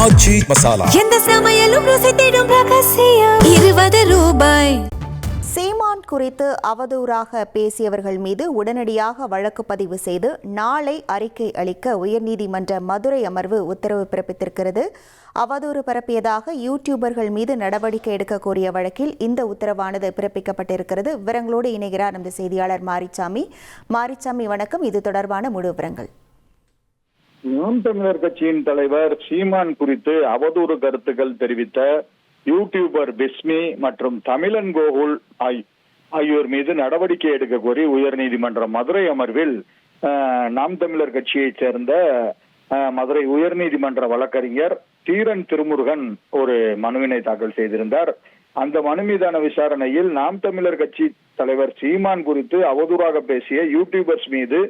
ஆச்சி மசாலா. எந்த சமையலும் ருசி தேடும் ரகசியம். 20 ரூபாய். சீமான் குறித்து அவதூறாக பேசியவர்கள் மீது உடனடியாக வழக்கு பதிவு செய்து நாளை அறிக்கை அளிக்க உயர்நீதிமன்ற மதுரை அமர்வு உத்தரவு பிறப்பித்திருக்கிறது. அவதூறு பரப்பியதாக யூடியூபர்கள் மீது நடவடிக்கை எடுக்க கோரிய வழக்கில் இந்த உத்தரவானது பிறப்பிக்கப்பட்டிருக்கிறது. விவரங்களோடு இணைகிறார் நமது செய்தியாளர் மாரிச்சாமி. வணக்கம். இது தொடர்பான முழு விவரங்கள். நாம் தமிழர் கட்சியின் தலைவர் சீமான் குறித்து அவதூறு கருத்துக்கள் தெரிவித்த யூடியூபர் பிஸ்மி மற்றும் தமிழன் கோகுல் ஆகியோர் மீது நடவடிக்கை எடுக்க கோரி உயர்நீதிமன்ற மதுரை அமர்வில் நாம் தமிழர் கட்சியைச் சேர்ந்த மதுரை உயர்நீதிமன்ற வழக்கறிஞர் தீரன் திருமுருகன் ஒரு மனுவினை தாக்கல் செய்திருந்தார். அந்த மனு மீதான விசாரணையில் நாம் தமிழர் கட்சி தலைவர் சீமான் குறித்து அவதூறாக பேசிய யூடியூபர்ஸ் மீது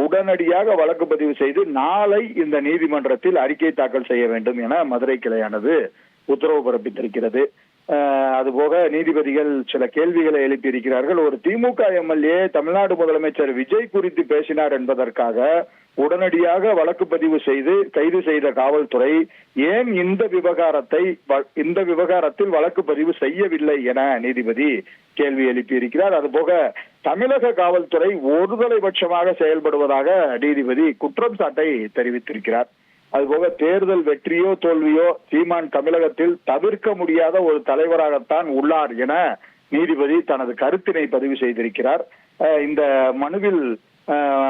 உடனடியாக வழக்கு பதிவு செய்து நாளை இந்த நீதிமன்றத்தில் அறிக்கை தாக்கல் செய்ய வேண்டும் என மதுரை கிளையானது உத்தரவு பிறப்பித்திருக்கிறது. அதுபோக நீதிபதிகள் சில கேள்விகளை எழுப்பியிருக்கிறார்கள். ஒரு திமுக எம்எல்ஏ தமிழ்நாடு முதலமைச்சர் விஜய் குறித்து பேசினார் என்பதற்காக உடனடியாக வழக்கு பதிவு செய்து கைது செய்த காவல்துறை ஏன் இந்த விவகாரத்தில் வழக்கு பதிவு செய்யவில்லை என நீதிபதி கேள்வி எழுப்பியிருக்கிறார். அதுபோக தமிழக காவல்துறை ஒருதலைபட்சமாக செயல்படுவதாக நீதிபதி குற்றம் சாட்டை தெரிவித்திருக்கிறார். அதுபோக தேர்தல் வெற்றியோ தோல்வியோ சீமான் தமிழகத்தில் தவிர்க்க முடியாத ஒரு தலைவராகத்தான் உள்ளார் என நீதிபதி தனது கருத்தினை பதிவு செய்திருக்கிறார். இந்த மனுவில்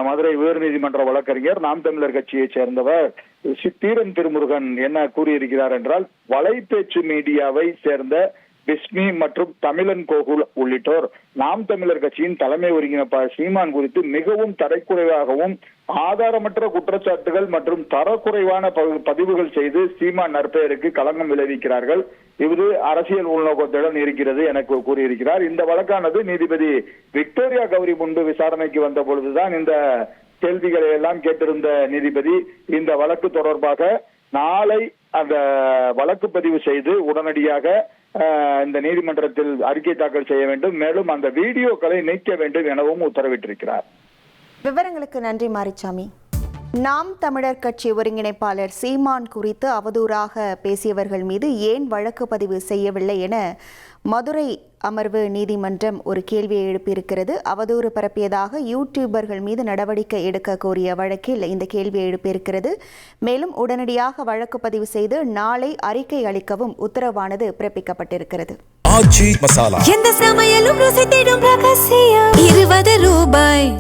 மதுரை உயர்நீதிமன்ற வழக்கறிஞர் நாம் தமிழர் கட்சியைச் சேர்ந்தவர் தீரன் திருமுருகன் என்ன கூறியிருக்கிறார் என்றால், வலைபேச்சு மீடியாவை சேர்ந்த பிஸ்மி மற்றும் தமிழன் கோகுல் உள்ளிட்டோர் நாம் தமிழர் கட்சியின் தலைமை ஒருங்கிணைப்பாளர் சீமான் குறித்து மிகவும் தரக்குறைவாகவும் ஆதாரமற்ற குற்றச்சாட்டுகள் மற்றும் தரக்குறைவான பதிவுகள் செய்து சீமான் நற்பெயருக்கு களங்கம் விளைவிக்கிறார்கள். இது அரசியல் உள்நோக்கத்துடன் இருக்கிறது என கூறியிருக்கிறார். இந்த வழக்கானது நீதிபதி விக்டோரியா கௌரி முன்பு விசாரணைக்கு வந்த பொழுதுதான் இந்த கேள்விகளை எல்லாம் கேட்டிருந்த நீதிபதி இந்த வழக்கு தொடர்பாக நாளை அந்த வழக்கு பதிவு செய்து உடனடியாக இந்த நீதிமன்றத்தில் அறிக்கை தாக்கல் செய்ய வேண்டும், மேலும் அந்த வீடியோக்களை நீக்க வேண்டும் எனவும் உத்தரவிட்டிருக்கிறார். விவரங்களுக்கு நன்றி மாரிச்சாமி. நாம் தமிழர் கட்சி ஒருங்கிணைப்பாளர் சீமான் குறித்து அவதூறாக பேசியவர்கள் மீது ஏன் வழக்கு பதிவு செய்யவில்லை என மதுரை அமர்வு நீதிமன்றம் ஒரு கேள்வியை எழுப்பியிருக்கிறது. அவதூறு பரப்பியதாக யூடியூபர்கள் மீது நடவடிக்கை எடுக்க கோரிய வழக்கில் இந்த கேள்வியை எழுப்பியிருக்கிறது. மேலும் உடனடியாக வழக்கு பதிவு செய்து நாளை அறிக்கை அளிக்கவும் உத்தரவானது பிறப்பிக்கப்பட்டிருக்கிறது. ஆச்சி மசாலா. எந்த சமையலும் ருசி தேடும் ரகசியம். 20 ரூபாய்.